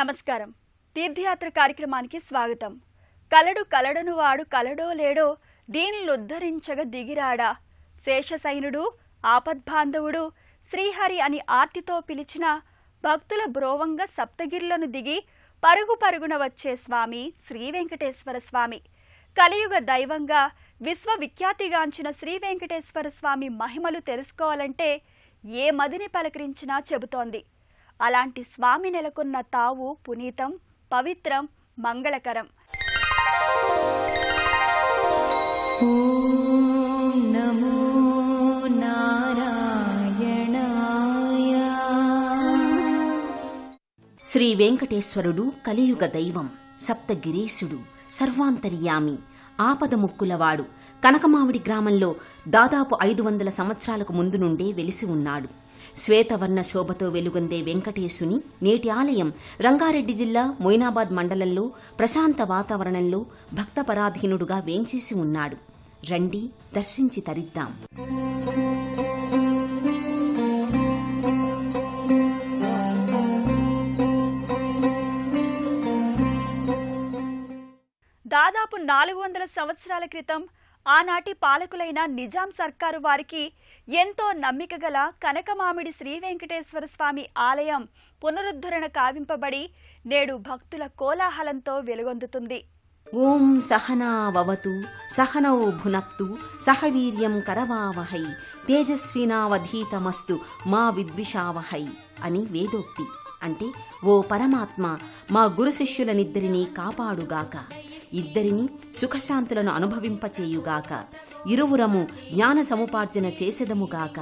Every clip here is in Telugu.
నమస్కారం. తీర్థయాత్ర కార్యక్రమానికి స్వాగతం. కలడు కలడను వాడు కలడో లేడో దీనులుద్ధరించగ దిగిరాడా, శేషసైనుడు ఆపద్బాంధవుడు శ్రీహరి అని ఆర్తితో పిలిచిన భక్తుల బ్రోవంగా సప్తగిరులను దిగి పరుగు పరుగున వచ్చే స్వామి శ్రీ వెంకటేశ్వర స్వామి. కలియుగ దైవంగా విశ్వవిఖ్యాతిగాంచిన శ్రీ వెంకటేశ్వర స్వామి మహిమలు తెలుసుకోవాలంటే ఏ మదిని పలకరించినా చెబుతోంది. అలాంటి స్వామి నెలకొన్న తావు పునీతం, పవిత్రం, మంగళకరం. ఓం నమో నారాయణాయ. శ్రీ వెంకటేశ్వరుడు కలియుగ దైవం, సప్తగిరీశుడు, సర్వాంతర్యామి, ఆపదముక్కులవాడు. కనకమావిడి గ్రామంలో దాదాపు 500 సంవత్సరాలకు ముందు నుండే వెలిసి ఉన్నాడు. శ్వేతవర్ణ శోభతో వెలుగొందే వెంకటేశుని నేటి ఆలయం రంగారెడ్డి జిల్లా మొయినాబాద్ మండలంలో ప్రశాంత వాతావరణంలో భక్తపరాధీనుడుగా వేంచేసి ఉన్నాడు. రండి, దర్శించి తరిద్దాం. దాదాపు 400 సంవత్సరాల క్రితం ఆనాటి పాలకులైన నిజాం సర్కారు వారికి ఎంతో నమ్మిక గల కనకమామిడి శ్రీ వెంకటేశ్వర స్వామి ఆలయం పునరుద్ధరణ కావింపబడి నేడు భక్తుల కోలాహలంతో వెలుగొందుతుంది. ఓం సహనావవతు సహనౌ భునక్తు సహవీర్యం కరవావహై తేజస్వినావధీతమస్తు మా విద్విషావహై అని వేదోక్తి. అంటే, ఓ పరమాత్మ, మా గురు శిష్యులనిద్దరినీ కాపాడుగాక, ఇద్దరిని సుఖశాంతులను అనుభవింపచేయుగాక, ఇరువురము జ్ఞాన సముపార్జన చేసెదముగాక,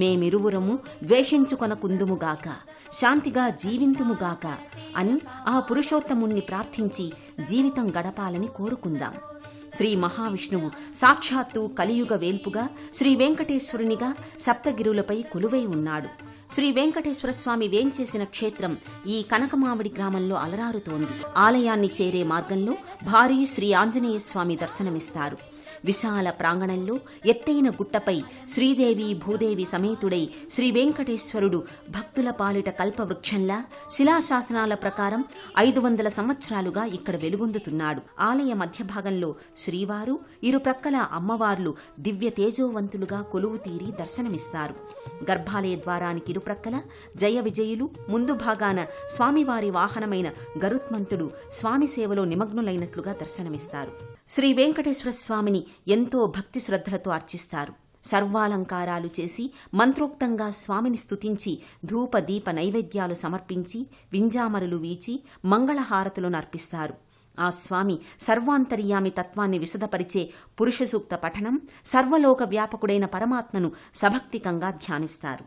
మేమిరువురము ద్వేషించుకొనకుందుముగాక, శాంతిగా జీవింతుముగాక అని ఆ పురుషోత్తముణ్ణి ప్రార్థించి జీవితం గడపాలని కోరుకుందాం. శ్రీ మహావిష్ణువు సాక్షాత్తు కలియుగ వేల్పుగా శ్రీ వెంకటేశ్వరునిగా సప్తగిరులపై కొలువై ఉన్నాడు. శ్రీ వెంకటేశ్వర స్వామి వేంచేసిన క్షేత్రం ఈ కనకమావిడి గ్రామంలో అలరారుతోంది. ఆలయాన్ని చేరే మార్గంలో భారీ శ్రీ ఆంజనేయ స్వామి దర్శనమిస్తారు. విశాల ప్రాంగణంలో ఎత్తైన గుట్టపై శ్రీదేవి భూదేవి సమేతుడై శ్రీ వెంకటేశ్వరుడు భక్తుల పాలిట కల్పవృక్షంలా శిలాశాసనాల ప్రకారం 500 సంవత్సరాలుగా ఇక్కడ వెలుగొందుతున్నాడు. ఆలయ మధ్య భాగంలో శ్రీవారు, ఇరుప్రక్కల అమ్మవార్లు దివ్య తేజోవంతులుగా కొలువు తీరి దర్శనమిస్తారు. గర్భాలయ ద్వారానికి ఇరుప్రక్కల జయ విజయులు, ముందు భాగాన స్వామివారి వాహనమైన గరుత్మంతుడు స్వామి సేవలో నిమగ్నులైనట్లుగా దర్శనమిస్తారు. శ్రీ వెంకటేశ్వర స్వామిని ఎంతో భక్తి శ్రద్ధలతో అర్చిస్తారు. సర్వాలంకారాలు చేసి మంత్రోక్తంగా స్వామిని స్తుతించి ధూప దీప నైవేద్యాలు సమర్పించి వింజామరులు వీచి మంగళహారతులను అర్పిస్తారు. ఆ స్వామి సర్వాంతర్యామి తత్వాన్ని విశదపరిచే పురుష సూక్త పఠనం, సర్వలోక వ్యాపకుడైన పరమాత్మను సభక్తికంగా ధ్యానిస్తారు.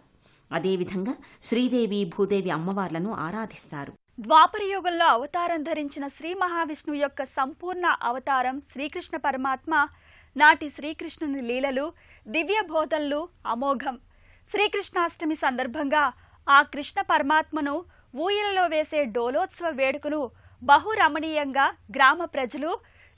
అదేవిధంగా శ్రీదేవి భూదేవి అమ్మవార్లను ఆరాధిస్తారు. ద్వాపరయుగంలో అవతారం ధరించిన శ్రీ మహావిష్ణువు యొక్క సంపూర్ణ అవతారం శ్రీకృష్ణ పరమాత్మ. నాటి శ్రీకృష్ణుని లీలలు, దివ్య బోధనలు అమోఘం. శ్రీకృష్ణాష్టమి సందర్భంగా ఆ కృష్ణ పరమాత్మను ఊయలలో వేసే డోలోత్సవ వేడుకను బహురమణీయంగా గ్రామ ప్రజలు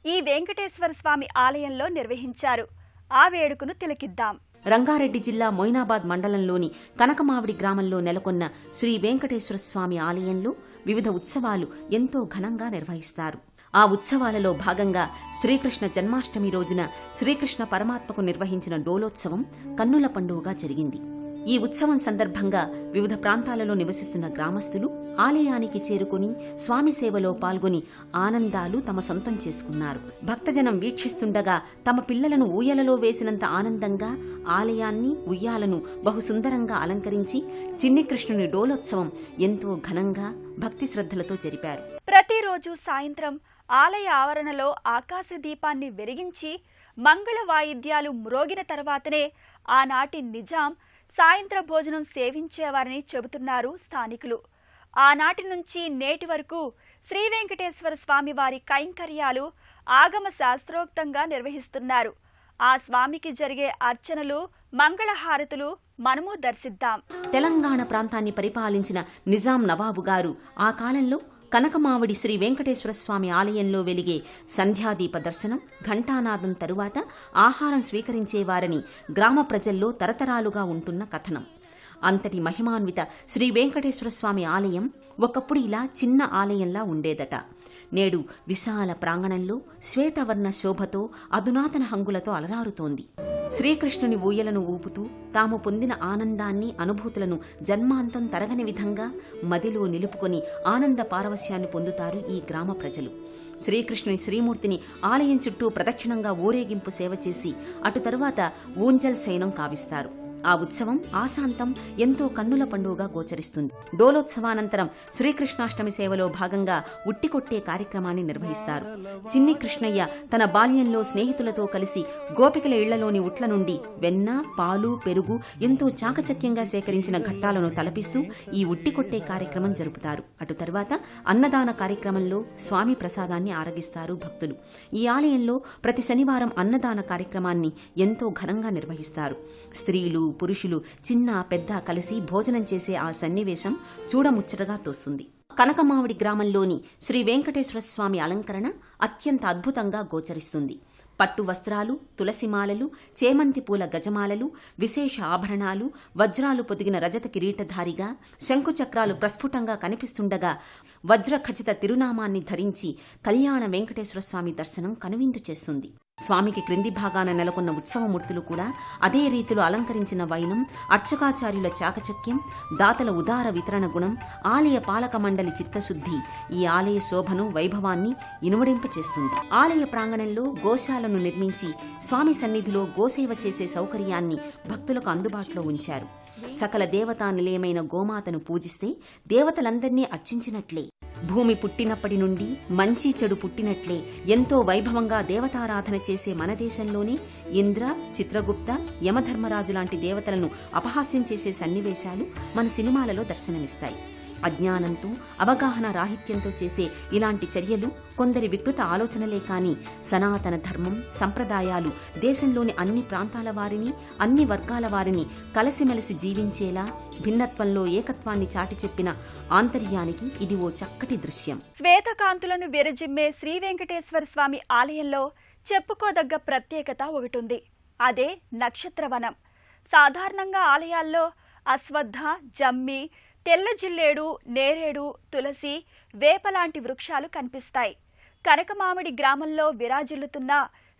ఈ వెంకటేశ్వర స్వామి ఆలయంలో నిర్వహించారు. ఆ వేడుకను తిలకిద్దాం. రంగారెడ్డి జిల్లా మొయినాబాద్ మండలంలోని కనకమావిడి గ్రామంలో నెలకొన్న శ్రీ వెంకటేశ్వర స్వామి ఆలయంలో వివిధ ఉత్సవాలు ఎంతో ఘనంగా నిర్వహిస్తారు. ఆ ఉత్సవాలలో భాగంగా శ్రీకృష్ణ జన్మాష్టమి రోజున శ్రీకృష్ణ పరమాత్మకు నిర్వహించిన డోలోత్సవం కన్నుల పండుగగా జరిగింది. ఈ ఉత్సవం సందర్భంగా వివిధ ప్రాంతాలలో నివసిస్తున్న గ్రామస్తులు ఆలయానికి చేరుకుని స్వామి సేవలో పాల్గొని ఆనందాలు తమ సొంతం చేసుకున్నారు. భక్తజనం వీక్షిస్తుండగా తమ పిల్లలను ఊయలలో వేసినంత ఆనందంగా ఆలయాన్ని, ఉయ్యాలను బహుసుందరంగా అలంకరించి చిన్ని కృష్ణుని డోలోత్సవం ఎంతో ఘనంగా భక్తి శ్రద్ధలతో జరిపారు. ప్రతిరోజు సాయంత్రం ఆలయ ఆవరణలో ఆకాశ దీపాన్ని వెలిగించి మంగళ వాయిద్యాలు మ్రోగిన తర్వాతనే ఆనాటి నిజాం సాయంత్ర భోజనం సేవించేవారని చెబుతున్నారు స్థానికులు. ఆనాటి నుంచి నేటి వరకు శ్రీ వెంకటేశ్వర స్వామి వారి కైంకర్యాలు ఆగమ శాస్త్రోక్తంగా నిర్వహిస్తున్నారు. ఆ స్వామికి జరిగే అర్చనలు, మంగళహారతులు మనము దర్శిద్దాం. తెలంగాణ ప్రాంతాన్ని పరిపాలించిన నిజాం నవాబు గారు ఆ కాలంలో కనకమావిడి శ్రీ వెంకటేశ్వర స్వామి ఆలయంలో వెలిగే సంధ్యాదీప దర్శనం, ఘంటానాదం తరువాత ఆహారం స్వీకరించేవారని గ్రామ ప్రజల్లో తరతరాలుగా ఉంటున్న కథనం. అంతటి మహిమాన్విత శ్రీ వెంకటేశ్వర స్వామి ఆలయం ఒకప్పుడు ఇలా చిన్న ఆలయంలా ఉండేదట. నేడు విశాల ప్రాంగణంలో శ్వేతవర్ణ శోభతో అధునాతన హంగులతో అలరారుతోంది. శ్రీకృష్ణుని ఊయలను ఊపుతూ తాము పొందిన ఆనందాన్ని, అనుభూతులను జన్మాంతం తరగని విధంగా మదిలో నిలుపుకొని ఆనంద పారవస్యాన్ని పొందుతారు ఈ గ్రామ ప్రజలు. శ్రీకృష్ణుని శ్రీమూర్తిని ఆలయం చుట్టూ ప్రదక్షిణంగా ఊరేగింపు సేవ చేసి అటు తరువాత ఊంజల్ శయనం కావిస్తారు. ఆ ఉత్సవం ఆశాంతం ఎంతో కన్నుల పండుగగా గోచరిస్తుంది. డోలోత్సవానంతరం శ్రీకృష్ణాష్టమి సేవలో భాగంగా ఉట్టికొట్టే కార్యక్రమాన్ని నిర్వహిస్తారు. చిన్ని కృష్ణయ్య తన బాల్యంలో స్నేహితులతో కలిసి గోపికల ఇళ్లలోని ఉట్ల నుండి వెన్న, పాలు, పెరుగు ఎంతో చాకచక్యంగా సేకరించిన ఘట్టాలను తలపిస్తూ ఈ ఉట్టికొట్టే కార్యక్రమం జరుపుతారు. అటు తర్వాత అన్నదాన కార్యక్రమంలో స్వామి ప్రసాదాన్ని ఆరగిస్తారు భక్తులు. ఈ ఆలయంలో ప్రతి శనివారం అన్నదాన కార్యక్రమాన్ని ఎంతో ఘనంగా నిర్వహిస్తారు. స్త్రీలు, పురుషులు, చిన్న పెద్ద కలిసి భోజనం చేసే ఆ సన్నివేశం చూడముచ్చటగా తోస్తుంది. కనకమావిడి గ్రామంలోని శ్రీ వెంకటేశ్వర స్వామి అలంకరణ అత్యంత అద్భుతంగా గోచరిస్తుంది. పట్టు వస్త్రాలు, తులసిమాలలు, చేమంతి పూల గజమాలలు, విశేష ఆభరణాలు, వజ్రాలు పొదిగిన రజత కిరీటధారిగా శంకుచక్రాలు ప్రస్ఫుటంగా కనిపిస్తుండగా వజ్రఖచిత తిరునామాన్ని ధరించి కళ్యాణ వెంకటేశ్వర స్వామి దర్శనం కనువిందు చేస్తుంది. స్వామికి క్రింది భాగాన నెలకొన్న ఉత్సవమూర్తులు కూడా అదే రీతిలో అలంకరించిన వైనం, అర్చకాచార్యుల చాకచక్యం, దాతల ఉదార వితరణ గుణం, ఆలయ పాలక మండలి చిత్తశుద్ధి ఈ ఆలయ శోభను, వైభవాన్ని ఇనుమడింపచేస్తుంది. ఆలయ ప్రాంగణంలో గోశాలను నిర్మించి స్వామి సన్నిధిలో గోసేవ చేసే సౌకర్యాన్ని భక్తులకు అందుబాటులో ఉంచారు. సకల దేవతా నిలయమైన గోమాతను పూజిస్తే దేవతలందర్నీ అర్చించినట్లే. భూమి పుట్టినప్పటి నుండి మంచి చెడు పుట్టినట్లే ఎంతో వైభవంగా దేవతారాధన చేసే మన దేశంలోనే ఇంద్ర, చిత్రగుప్త, యమధర్మరాజు లాంటి దేవతలను అపహాస్యం చేసే సన్నివేశాలు మన సినిమాలలో దర్శనమిస్తాయి. అజ్ఞానంతో, అవగాహన రాహిత్యంతో చేసే ఇలాంటి చర్యలు కొందరి వికృత ఆలోచనలే కాని సనాతన ధర్మం, సంప్రదాయాలు దేశంలోని అన్ని ప్రాంతాల వారిని, అన్ని వర్గాల వారిని కలిసిమెలిసి జీవించేలా భిన్నత్వంలో ఏకత్వాన్ని చాటి చెప్పిన ఆంతర్యానికి ఇది ఓ చక్కటి దృశ్యం. శ్వేతకాంతులను విరజిమ్మే శ్రీ వెంకటేశ్వర స్వామి ఆలయంలో చెప్పుకోదగ్గ ప్రత్యేకత ఒకటుంది. అదే నక్షత్రవనం. సాధారణంగా ఆలయాల్లో అశ్వత్థ, జమ్మి, తెల్ల జిల్లేడు, నేరేడు, తులసి, వేపలాంటి వృక్షాలు కనిపిస్తాయి. కనకమామిడి గ్రామంలో విరాజిల్లుతున్న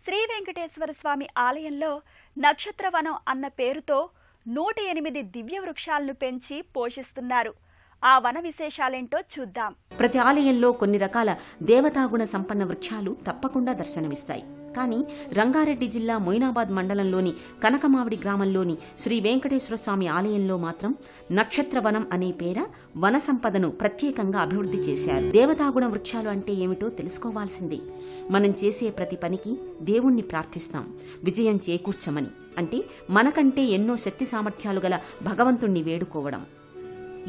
శ్రీ వెంకటేశ్వర స్వామి ఆలయంలో నక్షత్రవనం అన్న పేరుతో 108 దివ్య వృక్షాలను పెంచి పోషిస్తున్నారు. ఆ వన విశేషాలేంటో చూద్దాం. ప్రతి ఆలయంలో కొన్ని రకాల దేవతాగుణ సంపన్న వృక్షాలు తప్పకుండా దర్శనమిస్తాయి. కానీ రంగారెడ్డి జిల్లా మొయినాబాద్ మండలంలోని కనకమావిడి గ్రామంలోని శ్రీ వెంకటేశ్వర స్వామి ఆలయంలో మాత్రం నక్షత్రవనం అనే పేర వన సంపదను ప్రత్యేకంగా అభివృద్ధి చేశారు. దేవతాగుణ వృక్షాలు అంటే ఏమిటో తెలుసుకోవాల్సిందే. మనం చేసే ప్రతి పనికి దేవుణ్ణి ప్రార్థిస్తాం, విజయం చేకూర్చమని. అంటే మనకంటే ఎన్నో శక్తి సామర్థ్యాలు గల భగవంతుణ్ణి వేడుకోవడం.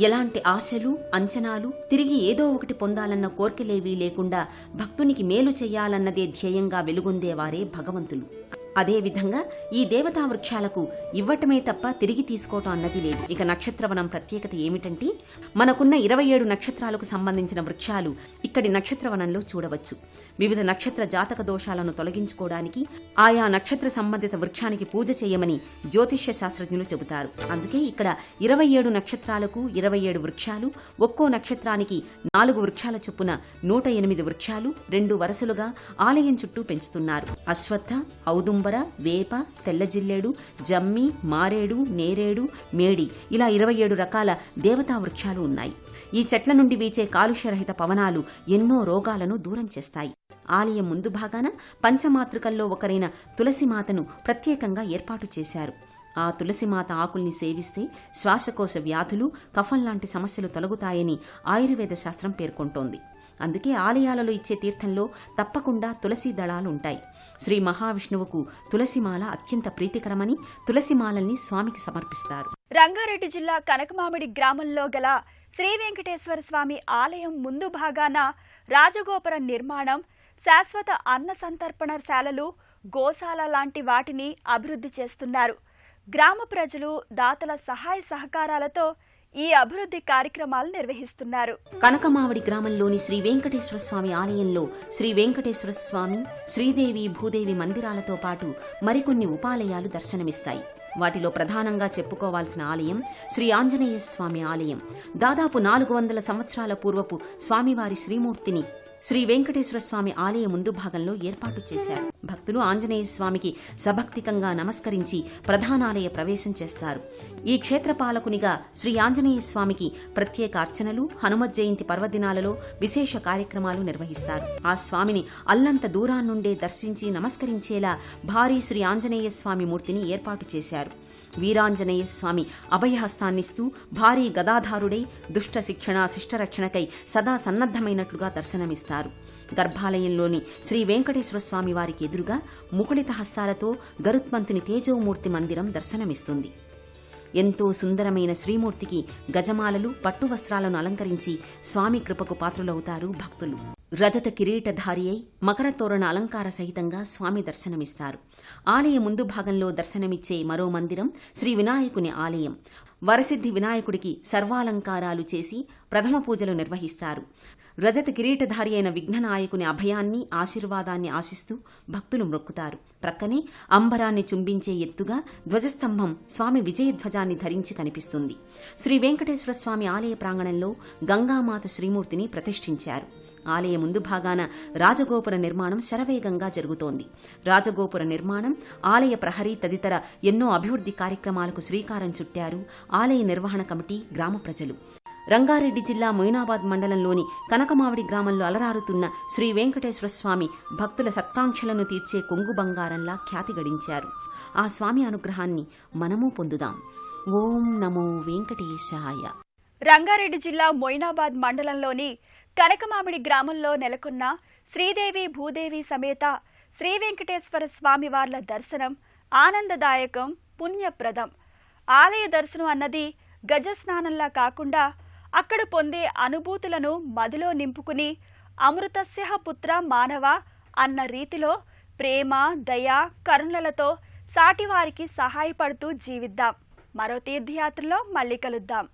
ఎలాంటి ఆశలు, అంచనాలు, తిరిగి ఏదో ఒకటి పొందాలన్న కోర్కెలేవీ లేకుండా భక్తునికి మేలు చెయ్యాలన్నదే ధ్యేయంగా వెలుగొందేవారే భగవంతులు. అదేవిధంగా ఈ దేవతా వృక్షాలకు ఇవ్వటమే తప్ప తిరిగి తీసుకోవటం అన్నది లేదు. ఇక నక్షత్రవనం ప్రత్యేకత ఏమిటంటే మనకున్న 27 నక్షత్రాలకు సంబంధించిన వృక్షాలు ఇక్కడి నక్షత్రవనంలో చూడవచ్చు. వివిధ నక్షత్ర జాతక దోషాలను తొలగించుకోవడానికి ఆయా నక్షత్ర సంబంధిత వృక్షానికి పూజ చేయమని జ్యోతిష్య శాస్త్రజ్ఞులు చెబుతారు. అందుకే ఇక్కడ 27 నక్షత్రాలకు 27 వృక్షాలు, ఒక్కో నక్షత్రానికి 4 వృక్షాల చొప్పున 108 వృక్షాలు 2 వరుసలుగా ఆలయం చుట్టూ పెంచుతున్నారు. అశ్వత్థ, ఔదుంబర, వేప, తెల్లజిల్లేడు, జమ్మి, మారేడు, నేరేడు, మేడి ఇలా 27 రకాల దేవతా వృక్షాలు ఉన్నాయి. ఈ చెట్ల నుండి వీచే కాలుష్యరహిత పవనాలు ఎన్నో రోగాలను దూరం చేస్తాయి. ఆలయం ముందు భాగాన పంచమాతృకల్లో ఒకరైన తులసిమాతను ప్రత్యేకంగా ఏర్పాటు చేశారు. ఆ తులసిమాత ఆకుల్ని సేవిస్తే శ్వాసకోశ వ్యాధులు, కఫం లాంటి సమస్యలు తొలగుతాయని ఆయుర్వేద శాస్త్రం పేర్కొంటోంది. అందుకే ఆలయాలలో ఇచ్చే తీర్థంలో తప్పకుండా తులసి దళాలుంటాయి. శ్రీ మహావిష్ణువుకు తులసిమాల అత్యంత ప్రీతికరమని తులసిమాలల్ని స్వామికి సమర్పిస్తారు. రంగారెడ్డి జిల్లా కనకమామిడి గ్రామంలో గల శ్రీ వెంకటేశ్వర స్వామి ఆలయం ముందు భాగాన రాజగోపుర నిర్మాణం, శాశ్వత అన్న సంతర్పణశాలలు, గోశాల లాంటి వాటిని అభివృద్ధి చేస్తున్నారు. గ్రామ ప్రజలు, దాతల సహాయ సహకారాలతో ఈ అభివృద్ధి కార్యక్రమాలు నిర్వహిస్తున్నారు. కనకమావిడి గ్రామంలోని శ్రీ వెంకటేశ్వర స్వామి ఆలయంలో శ్రీ వెంకటేశ్వర స్వామి, శ్రీదేవి, భూదేవి మందిరాలతో పాటు మరికొన్ని ఉపాలయాలు దర్శనమిస్తాయి. వాటిలో ప్రధానంగా చెప్పుకోవాల్సిన ఆలయం శ్రీ ఆంజనేయ స్వామి ఆలయం. దాదాపు 400 సంవత్సరాల పూర్వపు స్వామివారి శ్రీమూర్తిని శ్రీ వెంకటేశ్వర స్వామి ఆలయ ముందు భాగంలో ఏర్పాటు చేశారు. భక్తులు ఆంజనేయ స్వామికి సభక్తికంగా నమస్కరించి ప్రధానాలయ ప్రవేశం చేస్తారు. ఈ క్షేత్రపాలకునిగా శ్రీ ఆంజనేయ స్వామికి ప్రత్యేక అర్చనలు, హనుమత్ జయంతి పర్వదినాలలో విశేష కార్యక్రమాలు నిర్వహిస్తారు. ఆ స్వామిని అల్లంత దూరాన్నుండే దర్శించి నమస్కరించేలా భారీ శ్రీ ఆంజనేయ స్వామి మూర్తిని ఏర్పాటు చేశారు. వీరాంజనేయ స్వామి అభయహస్తాన్నిస్తూ భారీ గదాధారుడై దుష్ట శిక్షణ శిష్టరక్షణకై సదా సన్నద్ధమైనట్లుగా దర్శనమిస్తారు. గర్భాలయంలోని శ్రీ వెంకటేశ్వర స్వామి వారికి ఎదురుగా ముకుళిత హస్తాలతో గరుత్మంతుని తేజోమూర్తి మందిరం దర్శనమిస్తుంది. ఎంతో సుందరమైన శ్రీమూర్తికి గజమాలలు, పట్టు వస్త్రాలను అలంకరించి స్వామి కృపకు పాత్రులవుతారు భక్తులు. రజత కిరీటధారి అయి మకర తోరణ అలంకార సహితంగా స్వామి దర్శనమిస్తారు. ఆలయ ముందు భాగంలో దర్శనమిచ్చే మరో మందిరం శ్రీ వినాయకుని ఆలయం. వరసిద్ధి వినాయకుడికి సర్వాలంకారాలు చేసి ప్రథమ పూజలు నిర్వహిస్తారు. రజత కిరీటధారి అయిన విఘ్ననాయకుని అభయాన్ని, ఆశీర్వాదాన్ని ఆశిస్తూ భక్తులు మొక్కుతారు. ప్రక్కనే అంబరాన్ని చుంబించే ఎత్తుగా ధ్వజస్తంభం స్వామి విజయధ్వజాన్ని ధరించి కనిపిస్తుంది. శ్రీ వెంకటేశ్వర స్వామి ఆలయ ప్రాంగణంలో గంగామాత శ్రీమూర్తిని ప్రతిష్ఠించారు. ఆలయ ముందు భాగాన రాజగోపుర నిర్మాణం శరవేగంగా జరుగుతోంది. రాజగోపుర నిర్మాణం, ఆలయ ప్రహరీ తదితర ఎన్నో అభివృద్ధి కార్యక్రమాలకు శ్రీకారం చుట్టారు ఆలయ నిర్వహణ కమిటీ, గ్రామ ప్రజలు. రంగారెడ్డి జిల్లా మొయినాబాద్ మండలంలోని కనకమావిడి గ్రామంలో అలరారుతున్న శ్రీ వెంకటేశ్వర స్వామి భక్తుల సత్కాంక్షలను తీర్చే కొంగు బంగారంలా ఖ్యాతి గడించారు. ఆ స్వామి అనుగ్రహాన్ని మనము పొందుదాం. ఓం నమో వెంకటేశాయ. రంగారెడ్డి జిల్లా మొయినాబాద్ మండలంలోని కనకమామిడి గ్రామంలో నెలకొన్న శ్రీదేవి భూదేవి సమేత శ్రీ వెంకటేశ్వర స్వామి వార్ల దర్శనం ఆనందదాయకం, పుణ్యప్రదం. ఆలయ దర్శనం అన్నది గజస్నానంలా కాకుండా అక్కడ పొందే అనుభూతులను మదిలో నింపుకుని అమృతస్య పుత్ర మానవ అన్న రీతిలో ప్రేమ, దయ, కరుణలతో సాటివారికి సహాయపడుతూ జీవిద్దాం. మరో తీర్థయాత్రలో మళ్ళీ కలుద్దాం.